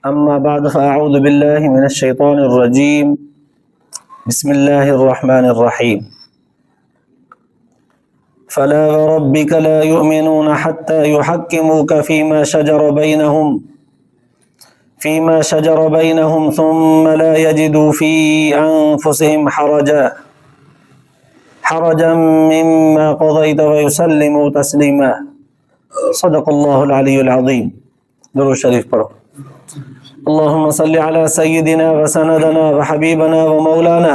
अम्मा बाद फ़अऊज़ु बिल्लाहि मिनश्शैतानिर्रजीम बिस्मिल्लाहिर्रहमानिर्रहीम फ़ला वरब्बिक ला युमिनून हत्ता युहक्किमूक फ़ीमा शजर बैनहुम थुम्म ला यजिदू फ़ी अनफुसिहिम हरजन मिम्मा क़ज़ैत व युसल्लिमू तस्लीमा। सदक़ल्लाहुल अलियुल अज़ीम। दुरूद शरीफ पढ़ो। अल्लाहुम्मा सल्लि अला सय्यिदिना व सनदना व हबीबना व मौलाना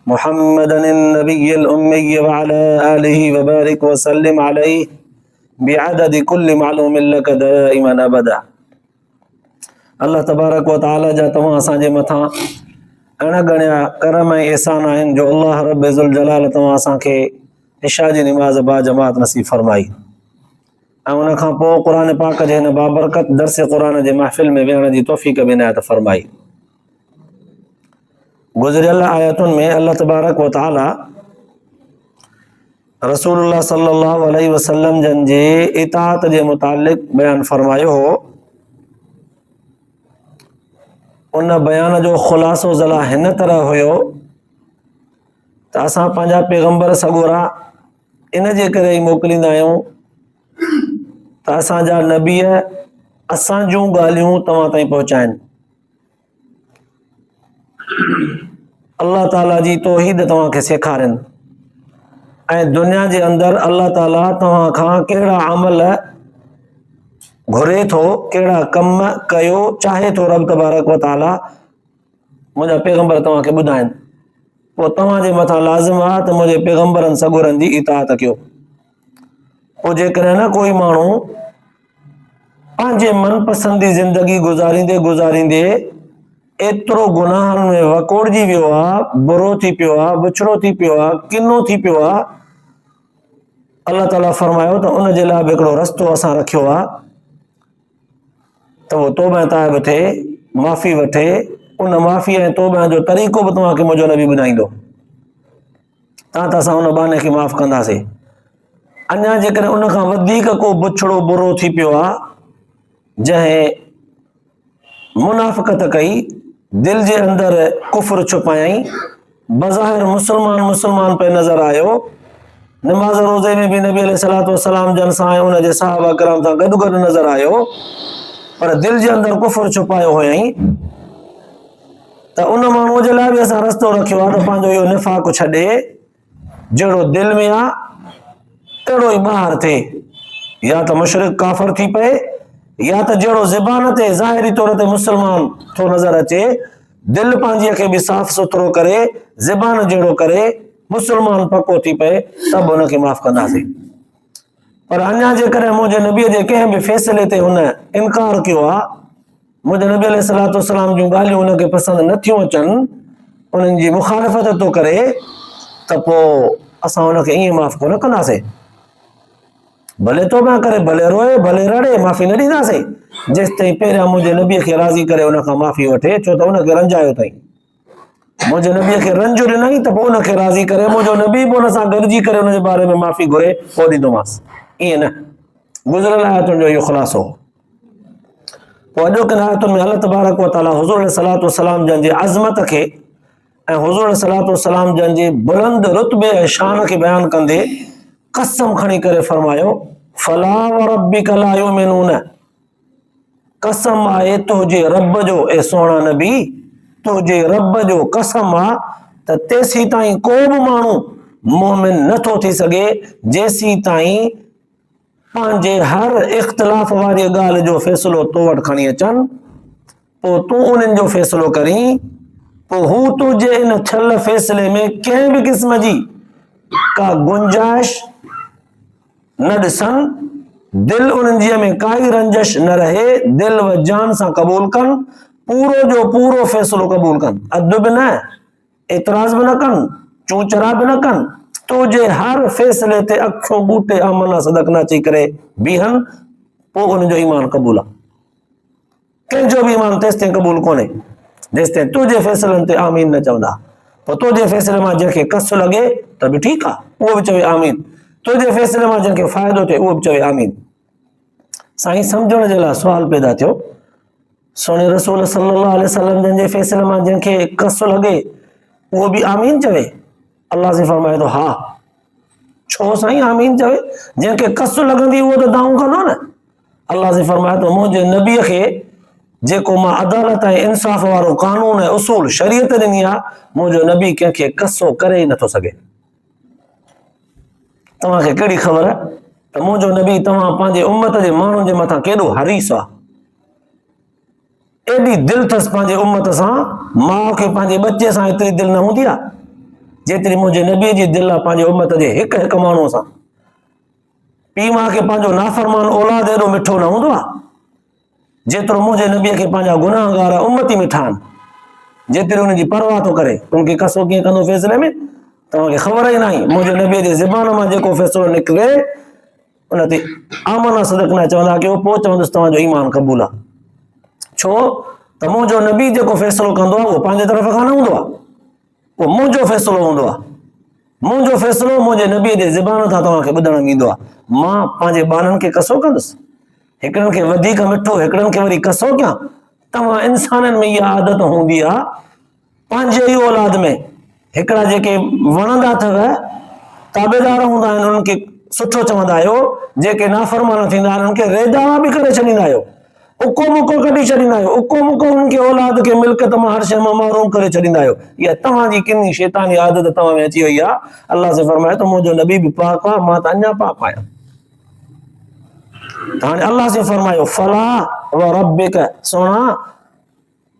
मुहम्मदनिन नबिय्यिल उम्मिय्य व अला आलिहि व बारिक व सल्लिम अलैहि बिअददि कुल्लि मालूमिन लक दाइमन अबदा। अल्लाह तबारक व तआला जा तव्हां असांजे मथां अणगणिया करम ऐं एहसान आहिनि जो अल्लाह रब ज़ुल जलाल तव्हां असांखे इशा जी निमाज़ बा जमात नसीब फरमाई ऐं उन खां पोइ क़ुर पाक जे हिन बाबरकत दर्स क़ुर जे महफ़िल में वेहण जी तौफ़ीक़ बि इनायत फरमाई। गुज़िरियल आयतुनि में अल्लाह तबारक व तआला रसूलुल्लाह सल्लल्लाहु अलैहि वसल्लम जन जे इताअत जे मुतालिक़ बयान फरमायो हो। उन बयान जो ख़ुलासो ज़ला हिन तरह हुयो त असां पंहिंजा पैगम्बर सॻोरा इन जे करे ई मोकिलींदा आहियूं त असांजा नबी असां जूं ॻाल्हियूं तव्हां ताईं पहुचाइनि, अल्लाह ताला जी तौहीद तव्हांखे सेखारनि ऐं दुनिया जे अंदरि अल्लाह ताला तव्हां खां कहिड़ा अमल घुरे थो, कहिड़ा कम कयो चाहे थो रब तबारक व तआला मुंहिंजा पैगम्बर तव्हांखे ॿुधाइनि। पोइ तव्हांजे मथां लाज़िम आहे त मुंहिंजे पैगम्बरनि सॻोरनि जी इताअत कयो। पोइ जेकॾहिं न कोई माण्हू पंहिंजे मनपसंदी ज़िंदगी गुज़ारींदे एतिरो गुनाहनि में वकोड़जी वियो आहे, बुरो थी पियो आहे, बुछड़ो थी पियो आहे, किनो थी पियो आहे, अल्लाह ताला फरमायो त उन जे लाइ बि हिकिड़ो रस्तो असां रखियो आहे त उहो तौबा ताइब थिए, माफ़ी वठे। उन माफ़ी ऐं तौबा जो तरीक़ो बि तव्हांखे मुंहिंजो नबी ॿुधाईंदो, तव्हां त असां उन बहाने खे माफ़ कंदासीं। अञा जेकॾहिं उन खां वधीक को बुछड़ो बुरो थी पियो आहे, जंहिं मुनाफ़िक़त कई, दिल जे अंदरि कुफ्र छुपायई, बज़ाहिर मुसलमान पे नज़र आयो, नमाज रोज़े में भी नबी अलैहिस्सलातु वस्सलाम जन सां ऐं उन जे सहाबा किराम सां गॾु गॾु नज़र आयो, पर दिल जे अंदरि कुफ्र छुपायो हुयई, त उन माण्हूअ जे लाइ बि असां रस्तो रखियो आहे त पंहिंजो इहो निफ़ाक़ छॾे, जहिड़ो दिल में आहे अहिड़ो ई ॿाहिरि थिए, या त मुशरिक काफ़िर थी पए, या त जहिड़ो ज़बान ते ज़ाहिरी तौर ते मुसलमान थो नज़र अचे, दिल पंहिंजीअ खे बि साफ़ सुथरो करे, ज़बान जहिड़ो करे मुसलमान पको थी पए, त बि हुनखे माफ़ कंदासीं। पर अञा जेकॾहिं मुंहिंजे नबीअ जे कंहिं बि फ़ैसिले ते हुन इनकार कयो आहे, मुंहिंजे नबी अलैहिस्सलातु वस्सलाम जूं ॻाल्हियूं हुनखे पसंदि नथियूं अचनि, उन्हनि जी मुखालिफ़त थो करे, त पोइ असां हुनखे ईअं माफ़ कोन कंदासीं। भले तौबा करे, भले रोए, भले रड़े, माफ़ी न ॾींदासीं जेसि ताईं पहिरियां मुंहिंजे नबीअ खे राज़ी करे हुन खां माफ़ी वठे, छो त हुनखे रंजायो अथई। मुंहिंजे नबीअ खे रंज ॾिनई त पोइ हुनखे राज़ी करे, मुंहिंजो नबी बि हुन सां गॾिजी करे हुनजे बारे में माफ़ी घुरे, पोइ ॾींदोमांसि। ईअं न, गुज़िरियल आयतुनि जो इहो ख़ुलासो। पोइ अॼोकिन आयतुनि में अल्लाह तबारक व तआला हुज़ूर अलैहिस्सलातु वस्सलाम जन जी अज़मत खे ऐं हुज़ूर अलैहिस्सलातु वस्सलाम जन जी बुलंद रुतबे ऐं शान खे बयानु कंदे कसम खणी करे फरमायो, फला वरब्बिक ला युमिनून, कसम आहे तुंहिंजे रब जो, ए सोहणा नबी, तुंहिंजे रब जो कसम आहे त तेसी ताईं को बि माण्हू मोमिन नथो थी सघे जेसी ताईं पंहिंजे हर इख़्तिलाफ़ वारी ॻाल्हि जो फ़ैसिलो तो वटि खणी अचनि, पोइ तूं उन्हनि जो फ़ैसिलो करीं, पोइ हू तुंहिंजे इन थियल फ़ैसिले में कंहिं बि क़िस्म जी का गुंजाइश न ॾिसनि, दिल उन्हनि जी में काई रंजश न रहे, दिल व जान सां क़बूल कनि, पूरो जो पूरो फ़ैसिलो क़बूल कनि, अदब बि न, एतिराज़ बि न कनि, चूचरा बि न कनि, तुंहिंजे हर फ़ैसिले ते अखियूं ॿूटे आमना सदक अची करे बीहनि, पोइ उनजो ईमान क़बूल आहे। कंहिंजो बि ईमान तेसि ताईं क़बूल कोन्हे जेसि ताईं तुंहिंजे फ़ैसिलनि ते आमीन न चवंदा। पोइ तुंहिंजे फ़ैसिले मां जंहिंखे कस लॻे त बि ठीकु आहे, उहो बि चवे आमीन, तुंहिंजे फ़ैसिले मां जंहिंखे फ़ाइदो थिए उहो बि चवे आमीन। साईं, सम्झण जे लाइ सुवाल पैदा थियो सोने रसूल सल्लल्लाहु अलैहि वसल्लम जंहिंजे फैसले मां जंहिंखे कस लॻे उहो बि आमीन चवे? अल्लाह से फरमाए थो हा। छो साईं आमीन चवे? जंहिंखे कस लॻंदी उहो त दाऊं कंदो न। अल्लाह से फरमाए थो मुंहिंजे नबीअ खे जेको मां अदालत ऐं इंसाफ़ वारो कानून ऐं उसूल शरीयत ॾिनी आहे, मुंहिंजो नबी कंहिंखे कसो करे ई नथो सघे। तव्हांखे कहिड़ी ख़बर त मुंहिंजो नबी तव्हां पंहिंजे उम्मत जे माण्हुनि जे मथां केॾो हरीस आहे। एॾी दिलि अथसि पंहिंजे उम्मत सां, माउ खे पंहिंजे बचे सां एतिरी दिलि न हूंदी आहे जेतिरी मुंहिंजे नबीअ जी दिलि आहे पंहिंजे उम्मत जे हिकु हिकु माण्हूअ सां। पीउ माउ खे पंहिंजो नाफ़रमान औलाद एॾो मिठो न हूंदो आहे जेतिरो मुंहिंजे नबीअ खे पंहिंजा गुनाहगार उम्मती मिठा आहिनि, जेतिरी हुनजी परवाह थो करे। उनखे कसो कीअं कंदो फैसले में तव्हांखे ख़बर ई न आहे। मुंहिंजे नबीअ जे ज़बान मां जेको फैसलो निकिरे उन ते आमना सदकना चवंदा कयो, पोइ चवंदुसि तव्हांजो ईमान क़बूल आहे। छो त मुंहिंजो नबी जेको फैसलो कंदो आहे उहो पंहिंजे तरफ़ खां न हूंदो आहे, उहो मुंहिंजो फैसलो हूंदो आहे। मुंहिंजो फैसलो मुंहिंजे नबीअ जे ज़बान खां तव्हांखे ॿुधण में ईंदो आहे। मां पंहिंजे ॿारनि खे कसो कंदुसि, हिकिड़नि खे वधीक मिठो हिकिड़नि खे वरी कसो कयां? तव्हां इंसाननि में इहा आदत हूंदी आहे, पंहिंजे ई औलाद में हिकिड़ा जेके वणंदा अथव ताबेदार हूंदा आहिनि उन्हनि खे सुठो चवंदा आहियो, जेके नाफ़रमान थींदा आहिनि उन्हनि खे रेदावा बि करे छॾींदा आहियो, उको मुको कढी छॾींदा आहियो, उको मुको उन्हनि खे औलाद खे मिल्कियत मां हर शइ मां महरूम करे छॾींदा आहियो। इहा तव्हांजी किनी शैतानी आदत तव्हां में अची वई आहे। अल्लाह से फरमाए थो मुंहिंजो नबी बि पाक आहे, मां त अञा पाक आहियां। हाणे अल्लाह से फरमायो फला व रब्बिक, सोना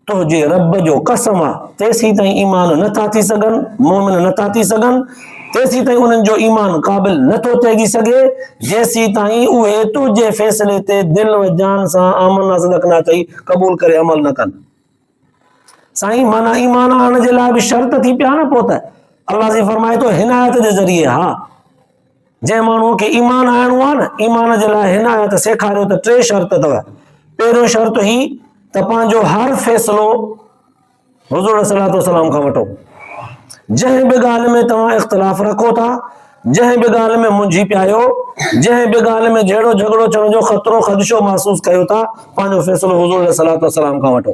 तुंहिंजे रब जो कसम आहे, तेसीं ताईं ईमान नथा थी सघनि, मोमिन नथा थी सघनि, तेसीं ताईं उन्हनि जो ईमान क़ाबिल नथो थिए सघे जेसीं ताईं उहे तुंहिंजे फैसले ते दिलि व जान सां आमना सदकना चई क़बूल करे अमल न कनि। साईं माना ईमान आणण जे लाइ बि शर्त थी पिया न। पोइ त अल्लाह से फरमाए थो हिनायत जे ज़रिए, हा जंहिं माण्हूअ खे ईमान आणणो आहे न, ईमान जे लाइ हिनायत सेखारियो त 3 शर्त अथव। पहिरियों शर्त ही त पंहिंजो हर फैसलो हुज़ूर सल्लल्लाहु अलैहि वसल्लम खां वठो। जंहिं बि ॻाल्हि में तव्हां इख़्तिलाफ़ रखो था, जंहिं बि ॻाल्हि में मुंझी पिया आहियो, जंहिं बि ॻाल्हि में जहिड़ो झगड़ो चवण जो ख़तरो ख़दशो महसूस कयो था, पंहिंजो फैसलो हुज़ूर सल्लल्लाहु अलैहि वसल्लम खां वठो।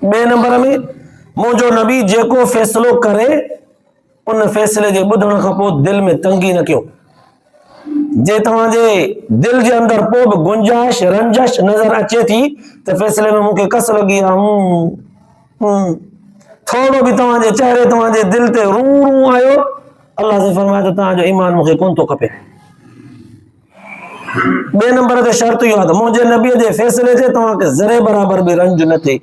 ॿिए नंबर में मुंहिंजो नबी जेको फैसलो करे उन फैसले जे ॿुधण खां पोइ दिलि में तंगी न कयो। जे तव्हांजे दिलि जे अंदरि को बि गुंजाइश रंजश नज़र अचे थी त फैसले में मूंखे कस लॻी आहे, थोरो बि तव्हांजे चेहरे तव्हांजे दिलि ते रू रू आयो, अल्लाह से फरमाए त तव्हांजो ईमान मूंखे कोन थो खपे। ॿिए नंबर ते शर्त इहो आहे त मुंहिंजे नबीअ जे फैसले ते तव्हांखे ज़रे बराबरि बि रंज न थिए,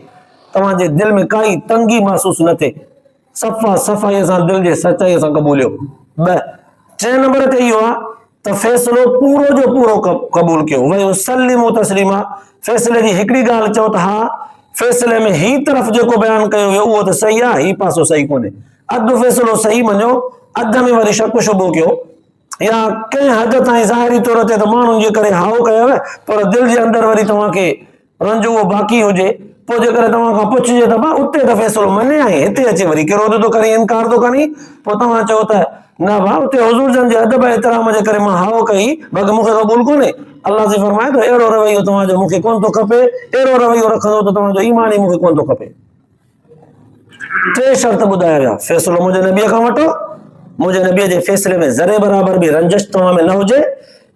तव्हांजे दिलि में काई तंगी महसूस न थिए, सफ़ा सफ़ाईअ सां दिलि जे सचाईअ सां क़बूलियो। टे नंबर ते इहो आहे त फैसलो पूरो जो पूरो क़बूल कयो। वयो सल्लिमो तस्लीमा, फैसले जी हिकिड़ी ॻाल्हि चओ त हा फैसले में ही तरफ़ जेको बयानु कयो वियो उहो त सही आहे, ही पासो सही कोन्हे, अधु फैसलो सही मञो, अधु में वरी शक शुबो कयो, या कंहिं हद ताईं ज़ाहिरी तौर ते त माण्हुनि जे करे हाओ कयव, पर दिलि जे अंदरि वरी तव्हांखे रंज उहो बाक़ी हुजे, पोइ जेकर तव्हां खां पुछिजे त भाउ उते त फैसलो मञे आई, हिते अचे वरी किरो थो करे इनकार थो करी, पोइ तव्हां चओ त न भाउ उते हुज़ूर जन जे अदब एतिराम जे करे मां हाओ कई, बाक़ी मूंखे क़बूल कोन्हे। अल्लाह से फरमाए थो अहिड़ो रवैयो तव्हांजो मूंखे कोन थो खपे, अहिड़ो रवैयो रखंदो त तव्हांजो ईमान ई मूंखे कोन थो खपे। 3 शर्त ॿुधाया विया, फैसलो मुंहिंजे नबीअ खां वठो, मुंहिंजे नबीअ जे फैसले में ज़रे बराबरि बि रंजश तव्हां में न हुजे,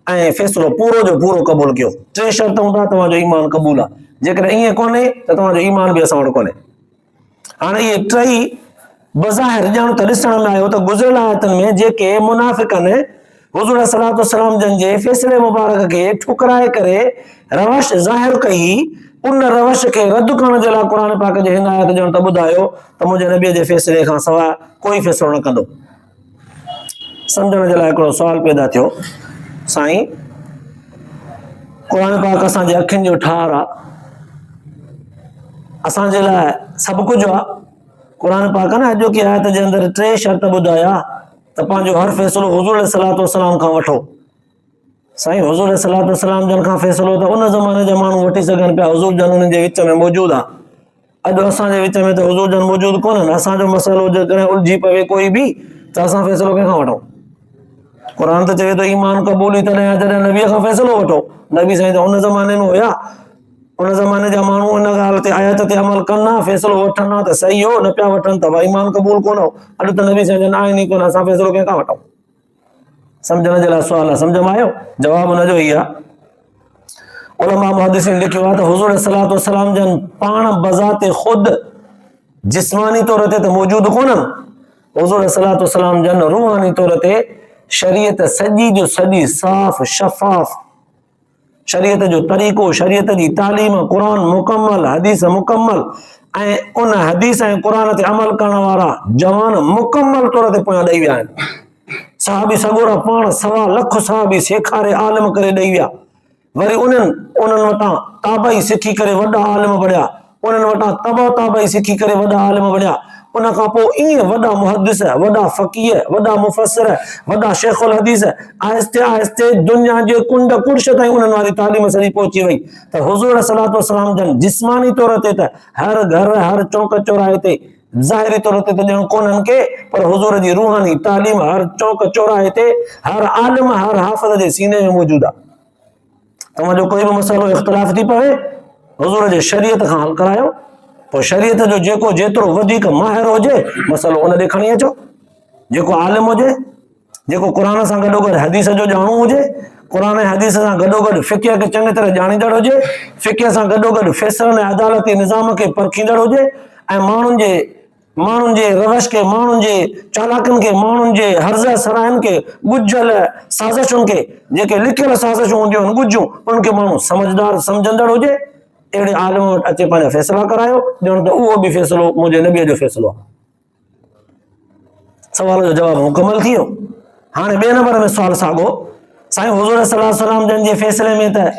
ऐं फैसलो पूरो जो पूरो क़बूल कयो। 3 शर्त हूंदा तव्हांजो ईमान क़बूल आहे, जेकर ईअं कोन्हे त तव्हांजो ईमान बि असां वटि कोन्हे। हाणे इहे 3 बज़ाहिर ॼण त ॾिसण में आयो त गुज़िरियल आयतनि में जेके मुनाफ़िक़नि हुज़ूर सल्लल्लाहु अलैहि वसल्लम जन जे फैसले मुबारक खे ठुकराए करे रवश ज़ाहिर कई, उन रवश खे रद्द करण जे लाइ क़ुर पाक जे हिदायत ॼण त ॿुधायो त मुंहिंजे नबीअ जे फैसले खां सवाइ कोई फैसलो न कंदो। सम्झण जे लाइ हिकिड़ो सुवाल पैदा थियो, साईं क़ुर पाक असांजे अखियुनि जो ठार आहे, असांजे लाइ सभु कुझु आहे। क़ुर पाक न अॼोकी आयत जे अंदरि 3 शर्त ॿुधाया त पंहिंजो हर फैसलो हुज़ूर सल्लल्लाहु अलैहि वसल्लम खां वठो। साईं हुज़ूर सल्लल्लाहु अलैहि वसल्लम जन खां फैसलो त उन ज़माने जा माण्हू वठी सघनि पिया, हुज़ूर जन उन्हनि जे विच में मौजूदु आहे। अॼु असांजे विच में त हुज़ूर जन मौजूदु कोन्हनि, असांजो मसइलो जेकॾहिं उलझी पवे कोई बि त असां फैसलो कंहिंखां वठूं? क़ुर त चवे थो ईमान क़बूल ई तॾहिं जॾहिं नबीअ खां फैसलो वठो। नबी साईं त उन ज़माने में हुया उन ज़माने जा माण्हू इन ॻाल्हि ते आयत ते अमल कनि फ़ैसिलो वठनि त सही हो, न पिया वठनि त भई ईमान क़बूल कोन हो। अॼु त नबी जन आहिनि ई कोन, असां फ़ैसिलो कंहिंखां वठूं? सम्झण जे लाइ सुवाल आहे, सम्झ में आयो? जवाबु हुनजो ई आहे। उलमा मुहद्दिसीन लिखियो आहे त हुज़ूर सलातो सलाम जन पाण बज़ाते ख़ुद जिस्मानी तौर ते त मौजूदु कोन्हनि, हुज़ूर सलातो सलाम जन रूहानी तौर ते शरीयत सॼी जो सॼी साफ़ शफ़ाफ़ शरीयत जो तरीक़ो, शरीयत जी तालीम, क़ुरान मुकम्मल, हदीस मुकम्मल ऐं उन हदीस ऐं क़ुरान ते अमल करण वारा जवान मुकम्मल तौर ते पोयां ॾेई विया आहिनि। सहाबी सॻोरा पाण 1.25 लख सहाबी सेखारे आलिम करे ॾेई विया। वरी उन्हनि वटां ताबई सिखी करे वॾा आलिम बणिया, उन्हनि वटां तबा ताबई सिखी करे वॾा आलिम बणिया। उन खां पोइ ईअं वॾा मुहद्दिस, वॾा फ़क़ीह, वॾा मुफ़स्सिर, वॾा शेखुल हदीस, आहिस्ते आहिस्ते दुनिया जे कुंड कुर्श ताईं उन्हनि वारी तालीम सॼी पहुची वई। त हुज़ूर सलातो सलाम जन जिस्मानी तौर ते त हर घर, हर चौक चौराहे ते ज़ाहिरी तौर ते त ॼण कोन्हनि के, पर हुज़ूर जी रूहानी तालीम हर चौक चौराहे ते हर आलिम, हर हाफ़िज़ जे सीने में मौजूदु आहे। तव्हांजो कोई बि मसइलो इख़्तिलाफ़ थी पवे, हुज़ूर जे शरीयत खां हल करायो। पोइ शरीयत जो जेको जेतिरो वधीक माहिर हुजे मसइलो उन ॾे खणी अचो। जेको आलिम हुजे, जेको क़ुरान सां गॾोगॾु हदीस जो ॼाणू हुजे, क़ुरान ऐं हदीस सां गॾोगॾु फ़िक़ह खे चङी तरह ॼाणींदड़ हुजे, फ़िक़ह सां गॾोगॾु फ़ैसिलनि ऐं अदालती निज़ाम खे परखींदड़ हुजे ऐं माण्हुनि जे रवश खे, माण्हुनि जे चालाकियुनि खे, माण्हुनि जे हर्ज़ सराहनि खे, ॻुझल साज़िशुनि खे, जेके लिखियल साज़िशूं हूंदियूं आहिनि ॻुझूं, उनखे माण्हू समझदार सम्झंदड़ हुजे, अहिड़े आलिम वटि अचे पंहिंजा फ़ैसिला करायो, ॼण त उहो बि फ़ैसिलो मुंहिंजे नबीअ जो फ़ैसिलो आहे। सवाल जो जवाबु मुकमल थी वियो। हाणे ॿिए नंबर में सुवाल साॻो, साईं हुज़ूर सल्लल्लाहु अलैहि वसल्लम जन जे फ़ैसिले में त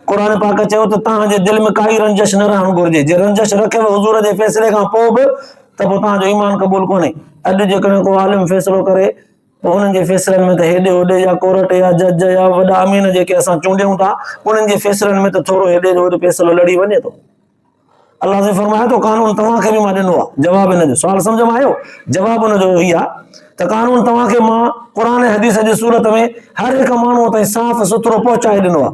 क़ुरान पाक चयो त तव्हांजे दिलि में काई रंजिश न रहणु घुरिजे। जे रंजिश रखेव हुज़ूर जे फ़ैसिले खां पोइ बि त पोइ तव्हांजो ईमान क़बूल कोन्हे। अॼु जेकॾहिं को आलिम फ़ैसिलो करे पोइ उन्हनि जे फ़ैसिलनि में त हेॾे होॾे या कोर्ट या जज या वॾा अमीन जेके असां चूंडियूं था, उन्हनि जे फ़ैसिलनि में त थोरो हेॾे होॾे फ़ैसिलो लड़ी वञे थो। अल्लाह से फरमाए थो कानून तव्हांखे बि मां ॾिनो आहे। जवाबु हिनजो, सुवाल सम्झ में आयो? जवाबु हुनजो ई आहे त कानून तव्हांखे मां क़ुरान ऐं हदीस जी सूरत में हर हिकु माण्हूअ ताईं साफ़ सुथरो पहुचाए ॾिनो आहे।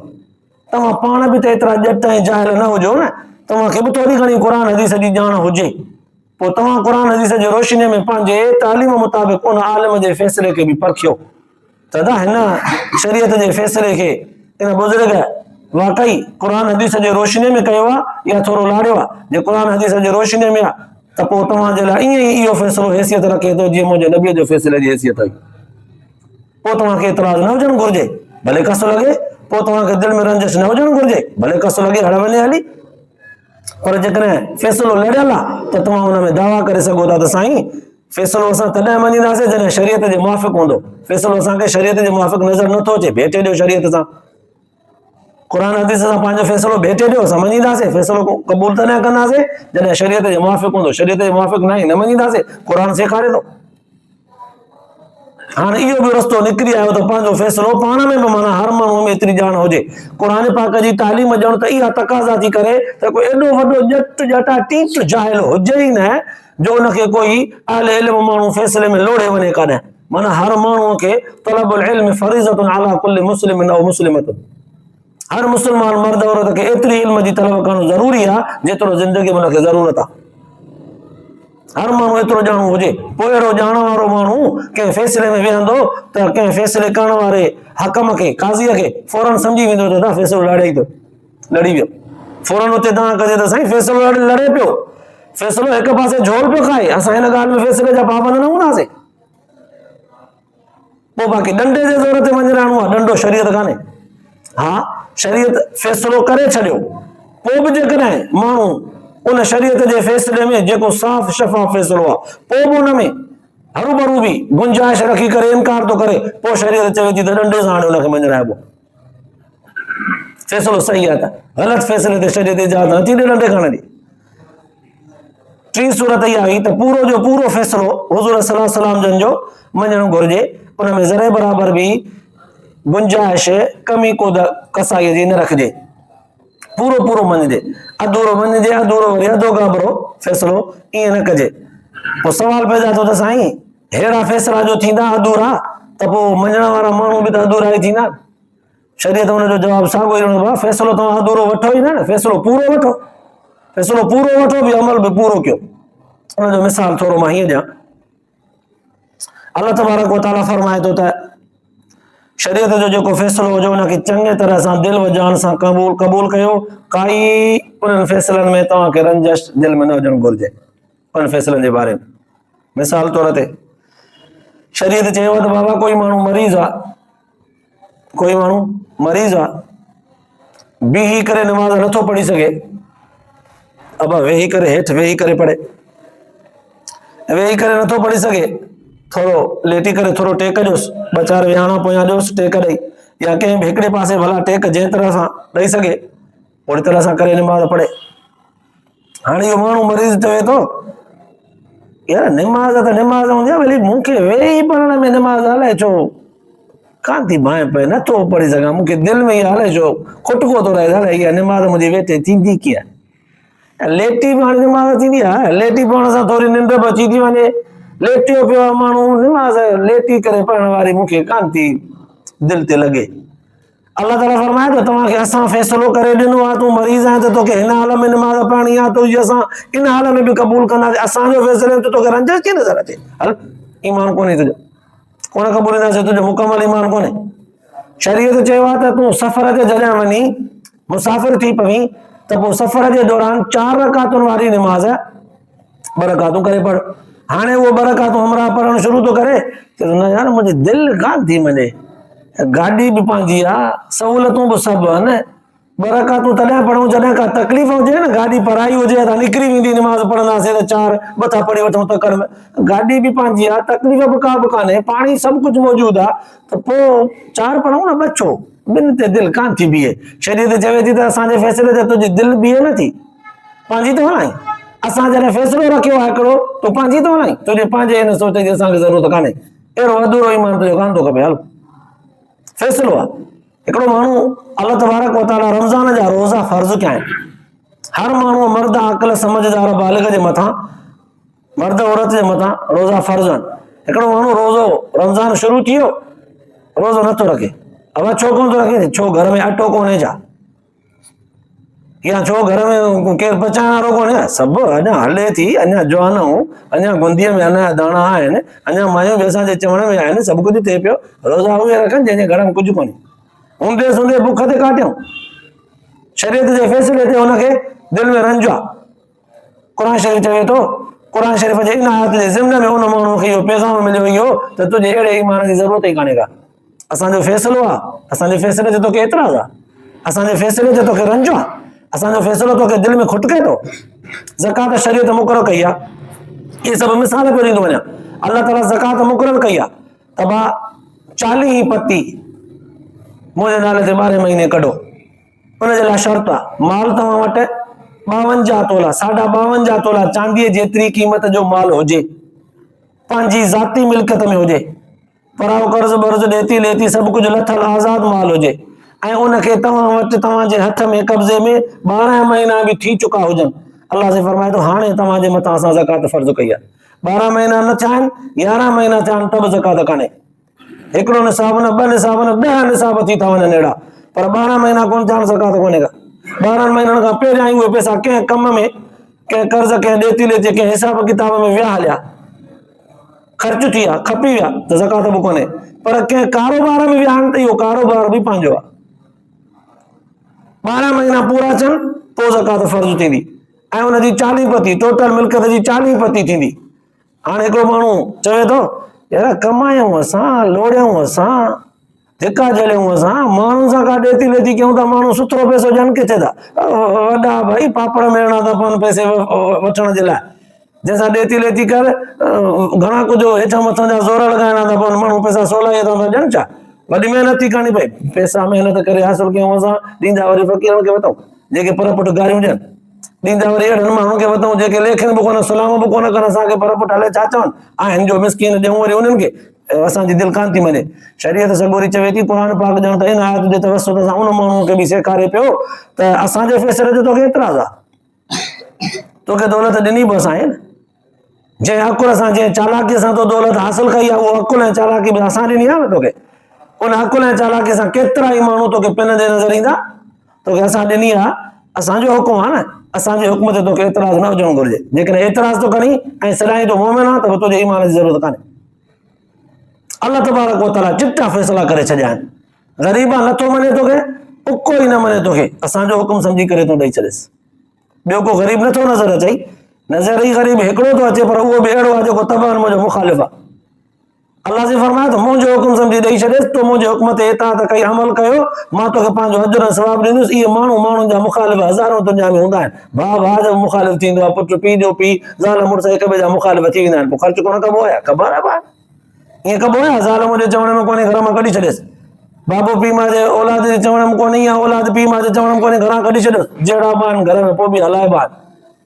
तव्हां पाण बि त एतिरा ॼट ऐं जाहिल न हुजो न, तव्हांखे बि थोरी घणी क़ुरान हदीस जी ॼाण हुजे। पोइ तव्हां क़ुरान हदीस जी रोशनीअ में पंहिंजे तालीम मुताबिक़ उन आलिम जे फ़ैसिले खे बि परखियो त हिन शरीयत जे फ़ैसिले खे इन बुज़ुर्ग वाकई क़ुरान हदीस जे रोशनीअ में कयो आहे या थोरो लाड़ियो आहे। जे क़ुरान हदीस जे रोशनीअ में आहे त पोइ तव्हांजे लाइ ईअं ई इहो फ़ैसिलो हैसियत रखे थो जीअं मुंहिंजे नबीअ जो फ़ैसिले जी हैसियत हुई। पोइ तव्हांखे इतराज़ न हुजणु घुरिजे, भले कस लॻे, पोइ तव्हांखे दिलि में रंजिश न हुजणु घुरिजे, भले कस लॻे, हड़ वञे हली। पर जेकॾहिं फ़ैसिलो लड़ियल आहे त तव्हां हुन में दावा करे सघो था त साईं फ़ैसिलो असां तॾहिं मञींदासीं जॾहिं शरीयत जे मुआफ़िक़ हूंदो। फ़ैसिलो असांखे शरीयत जे मुआफ़िक़ नज़र नथो अचे, भेटे ॾियो शरीयत सां, क़ुरान हदीस सां पंहिंजो फ़ैसिलो भेटे ॾियो, असां मञींदासीं। फ़ैसिलो क़बूल तॾहिं कंदासीं जॾहिं शरीयत जे मुआफ़िक़ हूंदो। शरीयत जे मुआफ़िक़ न आहे, न मञींदासीं। क़ुरान सेखारे थो। हाणे इहो बि रस्तो निकिरी आयो त पंहिंजो फ़ैसिलो पाण में बि माना हर माण्हू में एतिरी ॼाण हुजे। क़ुरान पाक जी तालीम ॼण त इहा तक़ाज़ा थी करे त कोई एॾो वॾो ॼट ॼटा टीच जाहिल हुजे ई न जो उनखे कोई अहले इल्म माण्हू फ़ैसिले में लोड़े वञे काॾहें। माना हर माण्हूअ खे तलबुल इल्म फरीज़तुन अला कुल्लि मुस्लिमिन औ मुस्लिमतुन। हर मुस्लमान मर्द औरत खे एतिरी इल्म जी तलब करणु ज़रूरी आहे जेतिरो ज़िंदगी में हुनखे ज़रूरत आहे। हर माण्हू एतिरो ॼाणू हुजे। पोइ अहिड़ो ॼाण वारो माण्हू कंहिं फ़ैसिले में वेहंदो त कंहिं फ़ैसिले करण वारे हकम खे, काज़ीअ खे फौरन सम्झी वेंदो त फ़ैसिलो लड़े ई थो, लड़ी वियो। फौरन उते तव्हां कजे त साईं फ़ैसिलो लड़े पियो, फ़ैसिलो हिकु पासे झोल पियो खाए, असां हिन ॻाल्हि में फ़ैसिले जा पाबंद न हूंदासीं। पोइ बाक़ी ॾंडे जे ज़ोर ते वञी रहणो आहे, ॾंडो शरीयत कान्हे। हा, शरीयत फ़ैसिलो करे छॾियो, पोइ बि जेकॾहिं माण्हू उन शरीयत जे फ़ैसिले में जेको साफ़ शफ़ाफ़ फ़ैसिलो आहे पोइ बि उन में हरू भरू बि गुंजाइश रखी करे इनकार थो करे, पोइ शरीयत चवे थी त ॾंडे सां हाणे हुनखे मञाइबो। फ़ैसिलो सही आहे त ग़लति फ़ैसिले ते शरीयत इजाज़त नथी ॾे ॾंडे खणण जी। टी सूरत इहा हुई त पूरो जो पूरो फ़ैसिलो हुज़ूर सल्लल्लाहु अलैहि वसल्लम जन जो मञणु घुरिजे। उन में ज़रे बराबर बि गुंजाइश कमी को कसाईअ जी न रखिजे, पूरो पूरो मञिजे। अधूरो मञिजे, अधूरो वरी अधो गाबरो फ़ैसिलो ईअं न कजे। पोइ सवाल पैदा थियो त साईं अहिड़ा फ़ैसिला जो थींदा अधूरा त पोइ मञण वारा माण्हू बि त अधूरा ई थींदा। शरीयत हुनजो जवाब साॻियो ई ॾिनो, फ़ैसिलो तव्हां अधूरो वठो ई न, फ़ैसिलो पूरो वठो, फ़ैसिलो पूरो वठो बि अमल बि पूरो कयो। हुनजो मिसाल थोरो मां हीअं ॾियां। अल्लाह तबारक व तआला फरमाए थो त शरीयत जो जेको फ़ैसिलो हुजे हुनखे चङी तरह सां दिलि व जान सां क़बूल कयो। काई उन्हनि फ़ैसिलनि में तव्हांखे रंजश दिलि में न हुजणु घुरिजे उन्हनि फ़ैसिलनि जे बारे में। मिसाल तौर ते शरीयत चयो त बाबा कोई माण्हू मरीज़ आहे, कोई माण्हू मरीज़ आहे, बीही करे नमाज़ नथो पढ़ी सघे, अब वेही करे हेठि वेही करे पढ़े, वेही करे नथो पढ़ी सघे, थोरो लेटी करे थोरो टेक ॾियोसि, ॿ चारि विहाणा पोयां ॾियोसि टेक ॾेई, या कंहिं बि हिकिड़े पासे भला टेक जंहिं तरह सां ॾेई सघे ओड़ी तरह सां करे निमाज़ पढ़े। हाणे इहो माण्हू मरीज़ चवे थो यार निमाज़ त निमाज़ हूंदी आहे, भली मूंखे वेही पढ़ण में निमाज़ अलाए छो कान थी भाए पए, नथो पढ़ी सघां, मूंखे दिलि में इहा अलाए छो खुटको थो रहे, अलाए इहा निमाज़ मुंहिंजी वेठे थींदी कीअं? लेटी बि हाणे निमाज़ थींदी आहे, लेटी पढ़ण सां थोरी निंड बि अची थी वञे, लेटियो पियो आहे माण्हू, निमाज़ लेटी करे पढ़ण वारी मूंखे कान थी दिलि ते लॻे। अल्लाह ताला फरमाए थो तव्हांखे असां फ़ैसिलो करे ॾिनो आहे, तूं मरीज़ आहीं त तोखे हिन हाल में निमाज़ पढ़णी आहे, तुंहिंजी असां इन हाल में बि क़बूल कंदासीं, असांजो फ़ैसिलो त तोखे रंजश कीअं नज़र अचे? हल ईमान कोन्हे तुंहिंजो, कोन क़बूलींदासीं, तुंहिंजो मुकमल ईमान कोन्हे। शरीयत चयो आहे त तूं सफ़र ते जॾहिं वञी मुसाफ़िर थी पवीं त पोइ सफ़र जे दौरान 4 रकातुनि वारी निमाज़ 2 रकातूं करे पढ़। हाणे उहो 2 रकातूं हमरा पढ़णु शुरू थो करे त न यार मुंहिंजी दिलि कान थी मञे, गाॾी बि पंहिंजी आहे, सहूलियतूं बि सभु आहिनि, 2 रकातूं तॾहिं पढ़ूं जॾहिं का तकलीफ़ हुजे न, गाॾी पराई हुजे त निकिरी वेंदी निमाज़ पढ़ंदासीं त 4 मथां पढ़ी वठूं तकड़ में, गाॾी बि पंहिंजी आहे, तकलीफ़ बि का बि कान्हे, पाणी सभु कुझु मौजूदु आहे, त पोइ 4 पढ़ूं न, 2 छो? ॿिनि ते दिलि कान थी बीहे। शरीयत चवे थी त असांजे फ़ैसिले ते तुंहिंजी दिलि बीहे नथी, पंहिंजी थो हलाई, असां जॾहिं फ़ैसिलो रखियो आहे हिकिड़ो तूं पंहिंजी थो हलाई, तुंहिंजे पंहिंजे हिन सोच जी असांखे ज़रूरत कान्हे, अहिड़ो अधूरो ईमान तुंहिंजो कान थो खपे। हल फ़ैसिलो आहे। हिकिड़ो माण्हू अल्लाह तबारक व तआला रमज़ान जा रोज़ा फ़र्ज़ कया आहिनि, हर माण्हू मर्द अक़ल समझदार बालिग़ जे मथां, मर्द औरत जे मथां रोज़ा फ़र्ज़ आहिनि। हिकिड़ो माण्हू रोज़ो रमज़ान शुरू थी वियो, रोज़ो नथो रखे, अब छो कोन थो रखे? छो घर में अटो कोन्हे छा, या छो घर में केरु पचाइण वारो कोन्हे? सभु अञा हले थी, अञा जवानूं, अञा गुंदीअ में अञा दाणा आहिनि, अञा मायूं बि असांजे चवण में आहिनि, सभु कुझु थिए पियो, रोज़ा उहे रखनि जंहिंजे घर में कुझु कोन्हे, हूंदे सूंदे बुख ते काटियूं। शरीयत जे फ़ैसिले ते हुनखे दिलि में रंज आहे। क़ुर शरीफ़ चवे थो, क़ुर शरीफ़ जे इन आयत जे ज़िम्न में उन माण्हू खे इहो पैगाम मिलियो इहो त तुंहिंजे अहिड़े ईमान जी ज़रूरत ई कान्हे का। असांजो फ़ैसिलो आहे, असांजे फ़ैसिले ते तोखे एतिराज़ आहे, असांजे फ़ैसिले ते तोखे रंज आहे, असांजो फ़ैसिलो तोखे दिलि में खुटके थो। ज़कात शरीयत मुक़ररु कई आहे, इहे सभु मिसाल पियो ॾींदो वञा। अल्लाह ताला ज़कात मुक़ररु कई आहे त भाउ 40 पती मुंहिंजे नाले ते 12 महीने कढो, उनजे लाइ शर्त आहे माल तव्हां वटि 52 तोला 52 तोला चांदीअ जेतिरी क़ीमत जो माल हुजे, पंहिंजी ज़ाती मिल्कियत में हुजे, पराओ कर्ज़ बर्ज़ ॾेती लेती सभु कुझु लथल आज़ाद माल हुजे, ऐं उनखे तव्हां वटि तव्हांजे हथ में कब्ज़े में 12 महीना बि थी चुका हुजनि। अल्लाह से फरमाए थो हाणे तव्हांजे मथां असां ज़कात फ़र्ज़ कई आहे, 12 महीना न थिया आहिनि, 11 महीना थिया आहिनि त बि ज़कात कान्हे। हिकिड़ो निसाब न, 2 निसाब न, 10 निसाब थी था वञनि अहिड़ा, पर 12 महीना कोन थिया आहिनि, ज़कात कोन्हे का। 12 महीननि खां पहिरियां ई उहे पैसा कंहिं कम में, कंहिं कर्ज़, कंहिं ॾेती लेती, कंहिं हिसाब किताब में विया हलिया, ख़र्च थी विया, खपी विया त ज़कात बि कोन्हे। पर कंहिं कारोबार में विया आहिनि त इहो कारोबार बि पंहिंजो आहे, 12 महीना पूरा थियनि पोइ ज़कात फ़र्ज़ थींदी, ऐं उनजी 40 पती टोटल मिल्कियत जी 40 पती थींदी। हाणे हिकिड़ो माण्हू चवे थो यार कमायूं असां, लोड़ियूं असां, धिका जड़ियूं असां, माण्हुनि सां का ॾेती लेती कयूं था, माण्हू सुथरो पैसो ॾियनि किथे था, वॾा भाई पापड़ मेड़णा था पवनि पैसे वठण जे लाइ, जंहिंसां ॾेती लेती कर घणा कुझु हेठां मथां जा ज़ोर लॻाइणा था पवनि, माण्हू पैसा सवलाई था ॾियनि छा? वॾी महिनत थी करणी पए, पैसा महिनत करे हासिल कयूं असां, ॾींदा वरी फ़क़ीरनि खे वठूं जेके पर पुट गारियूं ॾियनि, ॾींदा वरी अहिड़नि माण्हुनि खे वठूं जेके लेखनि बि कोन, सलाम बि कोन कनि, असांखे पर पुट हले छा चवनि आहिनि जो मिसकीन, ॾियूं वरी उन्हनि खे, असांजी दिलि कान थी मञे। शरीयत सगोरी चवे थी, क़ुर पाक ॼण त इन आयत जे तवसुत सां उन माण्हू खे बि सेखारे पियो त असांजे फ़ैसिले ते तोखे एतिराज़ आहे, तोखे दौलत ॾिनी बि असां न, जंहिं अकुल सां, जंहिं चालाकीअ सां तो दौलत हासिल कई आहे, उहो अकुल ऐं चालाकी बि असां ॾिनी आहे न तोखे। उन हक़ लाइ चालाकी सां केतिरा ई माण्हू तोखे पिन ते नज़र ईंदा, तोखे असां ॾिनी आहे, असांजो हुकुम आहे न, असांजे हुकुम ते तोखे एतिराज़ न हुजणु घुरिजे। जेकॾहिं एतिराज़ तो करी ऐं सदाईं तो मोमिन आहे त तुंहिंजे ईमान जी ज़रूरत कान्हे। अल्लाह तबारक व तआला चिटा फ़ैसिला करे छॾिया आहिनि। ग़रीब आहे नथो मञे तोखे, उको ई न मञे तोखे, असांजो हुकुम सम्झी करे तो ॾेई छॾेसि। ॿियो को ग़रीब नथो नज़र अचई, नज़र ई ग़रीब हिकिड़ो थो अचे, पर उहो बि अहिड़ो आहे जेको तबान मुंहिंजो मुखालिफ़ आहे। अल्लाह जी फरमाए त मुंहिंजो हुकुम सम्झी ॾेई छॾेसि, तो मुंहिंजे हुकुम ते इताअत कई, अमल कयो, मां तोखे पंहिंजो अजर ऐं सवाब ॾींदुसि। इहे माण्हुनि जा मुखालिफ़ हज़ारों दुनिया में हूंदा आहिनि। भाउ जो मुखालिफ़ थींदो आहे, पुटु पीउ जो पीउ, ज़ाल मुड़ुस हिक ॿिए जा मुखालिफ़ थी वेंदा आहिनि, पोइ ख़र्च कोन कबो आहे, ख़बर आहे भाउ? ईअं कबो आहे? ज़ाल मुंहिंजे चवण में कोन्हे, घर मां कढी छॾियसि। बाबो पीउ मां जे औलाद जे चवण में कोन्हे, या औलाद पीउ मां जे चवण में कोन्हे, घरां कढी छॾियसि। जहिड़ा ॿार घर में पोइ बि हलाइबा आहिनि।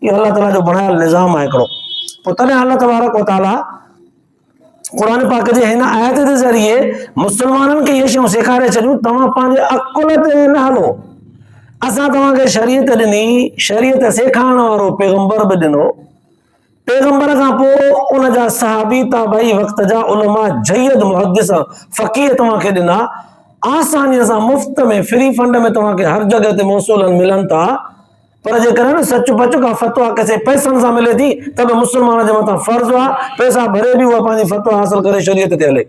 इहो अल्लाह ताला जो बणायल निज़ाम आहे हिकिड़ो। पोइ तॾहिं अल्लाह तबारक व तआला क़ुरान पाक जे हिन आयत जे ज़रिए मुस्लमाननि खे इहे शयूं सेखारे छॾियूं, तव्हां पंहिंजे अकुल ते न हलो। असां तव्हांखे शरीयत ॾिनी, शरीयत सेखारण वारो पैगंबर बि ॾिनो, पैगंबर खां पोइ उन जा सहाबी ताबई वक़्त जा उलमा जयद मुहद्दिस फ़क़ीह तव्हांखे ॾिना, आसानीअ सां मुफ़्त में फ्री फंड में तव्हांखे हर जॻह ते मौसूल मिलनि था। पर जेकर न सच पच का फतवा किसी पैसनि सां मिले थी, त बि मुस्लमान जे मथां फर्ज़ आहे पैसा भरे बि उहा पंहिंजी फतवा हासिल करे शरीयत ते हले।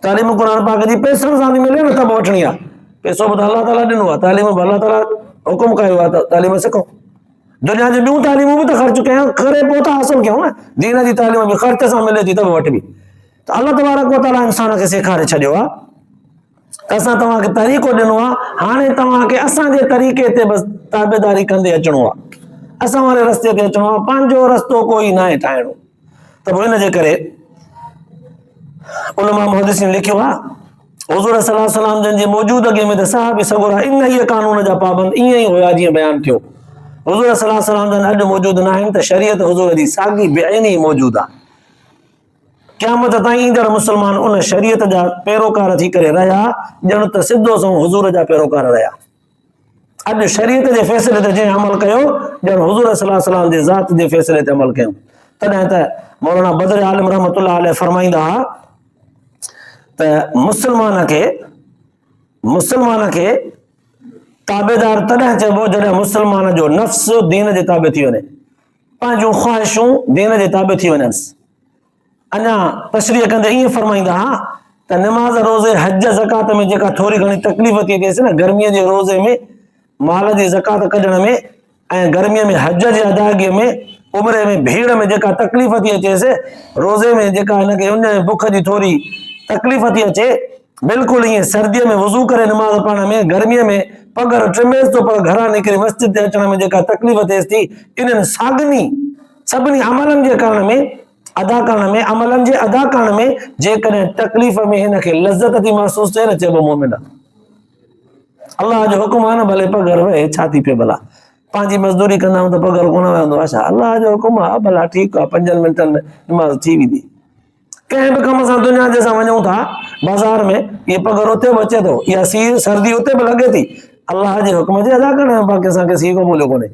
तालीम क़ुरान पाक जी पैसनि सां थी मिले न, त बि वठणी आहे। पैसो बि त अल्लाह ताला ॾिनो आहे, तालीम बि अल्लाह ताला हुकुम कयो आहे त तालीम सिखो। दुनिया जी ॿियूं तालीमूं बि त ख़र्च कयूं करे पोइ त हासिल कयूं न। दीन जी तालीम बि ख़र्च सां मिले थी त बि वठबी। त अल्लाह तबारक व तआला इंसान खे सेखारे छॾियो आहे त असां तव्हांखे तरीक़ो ॾिनो आहे, हाणे तव्हांखे असांजे तरीक़े ते बसि ताबेदारी कंदे अचिणो आहे, असां वारे रस्ते ते अचिणो आहे, पंहिंजो रस्तो कोई न आहे ठाहिणो। त पोइ हिन जे करे उलमा मुहद्दिसीन लिखियो आहे, हुज़ूर सल्लल्लाहु अलैहि वसल्लम जन जी मौजूदगी में त सहाबी सगोरा इन ई कानून जा पाबंद ईअं ई हुया जीअं बयानु थियो। हुज़ूर सल्लल्लाहु अलैहि वसल्लम जन अॼु मौजूदु न आहिनि, त शरीयत हुज़ूर जी साॻी बेअनी ई मौजूदु आहे। क़यामत ताईं ईंदड़ मुस्लमान उन शरीयत जा पैरोकार थी करे रहिया, ॼण त सिधो सो हुज़ूर जा पैरोकार रहिया। अॼु शरीयत जे फ़ैसिले ते जंहिं अमल कयो, ॼण हुज़ूर सल्लल्लाहु अलैहि वसल्लम जे ज़ात जे फ़ैसिले ते अमल कयूं। तॾहिं त मौलाना बदर आलिम रहमतुल्लाह अलैह फरमाईंदा हुआ त मुस्लमान खे ताबेदार तॾहिं चइबो जॾहिं मुस्लमान जो नफ़्स दीन जे ताबे थी वञे, पंहिंजूं ख़्वाहिशूं दीन जे ताबे थी वञनि। अञा तशरीह कंदे ईअं फरमाईंदा हुआ त निमाज़ रोज़े हज ज़कात में जेका थोरी घणी तकलीफ़ थी अचेसि न, गर्मीअ जे रोज़े में माल जी ज़कात कढण में, ऐं गर्मीअ में हज जी अदायगीअ में, उमिरि में भीड़ में जेका तकलीफ़ थी अचेसि, रोज़े में जेका हिनखे उन बुख जी थोरी तकलीफ़ थी अचे, बिल्कुलु ईअं सर्दीअ में वज़ू करे निमाज़ पढ़ण में, गर्मीअ में पगर टिमेसि थो पर घरां निकिरी मस्जिद ते अचण में जेका तकलीफ़ थिएसि थी, इन्हनि साॻिनी सभिनी अमलनि जे करण में अमलनि जे अदा करण में जेकॾहिं तकलीफ़ में हिनखे लज़त थी महसूस थिए न, चइबो मोमिन आहे। अल्लाह जो हुकुम आहे न, भले पगर वहे, छा थी पियो भला, पंहिंजी मज़दूरी कंदा आहियूं त पगर कोन वहंदो आहे छा? अल्लाह जो हुकुम आहे, भला ठीकु आहे, 5 मिंटनि में निमाज़ थी वेंदी। कंहिं बि कम सां दुनिया जे सां वञूं था बाज़ार में, इहे पगर उते बि अचे थो, इहा सर्दी उते बि लॻे थी, अल्लाह जे हुकुम जे अदा करण में बाक़ी असांखे सी को मोलियो कोन्हे।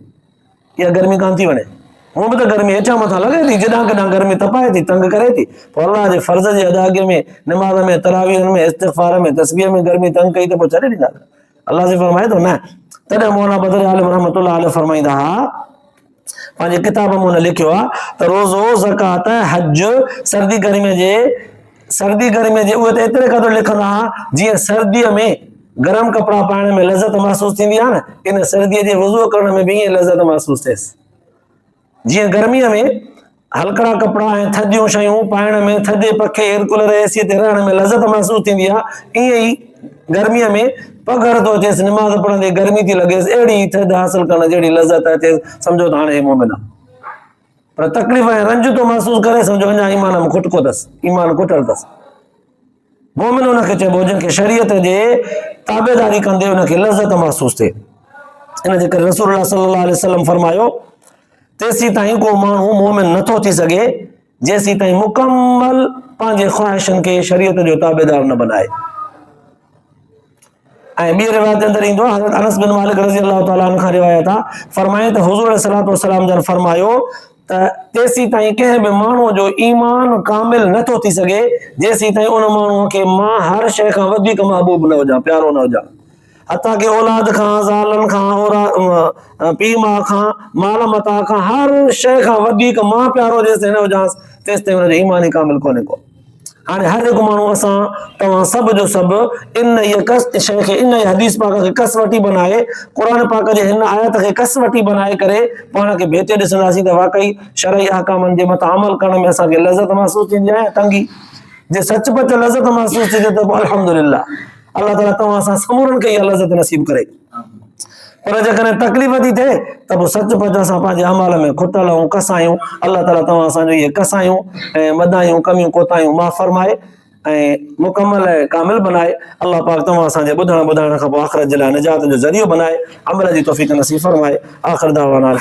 इहा गर्मी कान थी वञे, हूअं बि त गर्मी हेठां मथां लॻे थी, जॾां कॾां गर्मी तपाए थी, तंग करे थी, पोइ अल्लाह जे फर्ज़ जी अदायगी में, निमाज़ में, तरावीह में, इस्तिग़फ़ार में, तस्बीह में गर्मी तंग कई त पोइ छॾे ॾींदा। अल्लाह जी फरमाए थो न। तॾहिं मौलाना बदर आलिम रहमतुल्लाह अलैह फरमाईंदा हुआ, पंहिंजे किताब में हुन लिखियो आहे त रोज़ो ज़कात हज सर्दी गर्मीअ जे उहे त एतिरे क़दुरु लिखंदा हुआ जीअं सर्दीअ में गरम कपिड़ा पाइण में लज़त महसूस थींदी आहे न, इन सर्दीअ जे वज़ू करण में बि ईअं लज़त महसूस थिएसि। जीअं गर्मीअ में हलकड़ा कपिड़ा ऐं थधियूं शयूं पाइण में, थधे पखे एयर कूलर एसी ते रहण में लज़त महसूस थींदी आहे, ईअं ई गर्मीअ में पघर थो अचेसि, निमाज़ पढ़ंदे गर्मी थी लॻेसि, अहिड़ी थधि हासिल करण जहिड़ी लज़त अचे, सम्झो त हाणे हे मोमिन आहे। पर तकलीफ़ ऐं रंज थो महसूस करे, सम्झो अञा ईमान में खुटको अथसि, ईमान खुटल अथसि। मोमिन हुनखे चइबो जंहिंखे शरीयत जे ताबेदारी कंदे हुनखे लज़त महसूस थिए। इन जे करे रसूलुल्लाह सल्लल्लाहु अलैहि वसल्लम फरमायो, तेसीं ताईं को माण्हू मोमिन नथो थी सघे जेसीं ताईं मुकम्मल पंहिंजे ख़्वाहिशनि खे शरीयत जो ताबेदार न बनाए। ऐं ॿी रिवायत अंदर ईंदो आहे, हज़रत अनस बिन मालिक रज़ी अल्लाह ताला अन्हु खां रिवायत आहे, फरमाए त हुज़ूर सल्लल्लाहु अलैहि वसल्लम जन फरमायो तेसी ताईं कंहिं बि माण्हूअ जो ईमान कामिल नथो थी सघे जेसी ताईं उन माण्हूअ खे मां हर शइ खां वधीक महबूब न हुजां, प्यारो न हुजां। हथा कि औलाद खां, ज़ालनि खां, पीउ माउ खां, माल मता खां, हर शइ खां वधीक मां प्यारो जेसिताईं न हुजांसि तेसिताईं हुनजो ईमान ई कामिल कोन्हे को। हाणे हर हिकु माण्हू असां तव्हां सभ जो सभु इन इहा शइ खे, इन हदीस पाक खे कसवटी बनाए, क़ुर पाक जे हिन आयत खे कसवटी बनाए करे पाण खे भेटे ॾिसंदासीं त वाकई शरई अहकामनि जे मथां अमल करण में असांखे लज़त महसूस थींदी आहे, तंगी जे सचपच लज़त महसूस थींदी त पोइ अल्हम्दुलिल्लाह, अल्लाह ताला तव्हां असां समूरनि खे इहा लज़त नसीब करे। पर जेकॾहिं तकलीफ़ थी थिए त पोइ सचपच असां पंहिंजे अमल में खुटल ऐं कसायूं, अल्लाह ताला तव्हां असांजो इहे कसायूं ऐं मदायूं कमियूं कोतायूं माफ़ फरमाए ऐं मुकमल ऐं कामिल बनाए। अल्लाह पाक तव्हां असांजे ॿुधण खां पोइ आख़िरत जे लाइ निजात जो ज़रियो बनाए, अमल जी तौफ़ीक़ नसीब फरमाए। आख़िर दावाना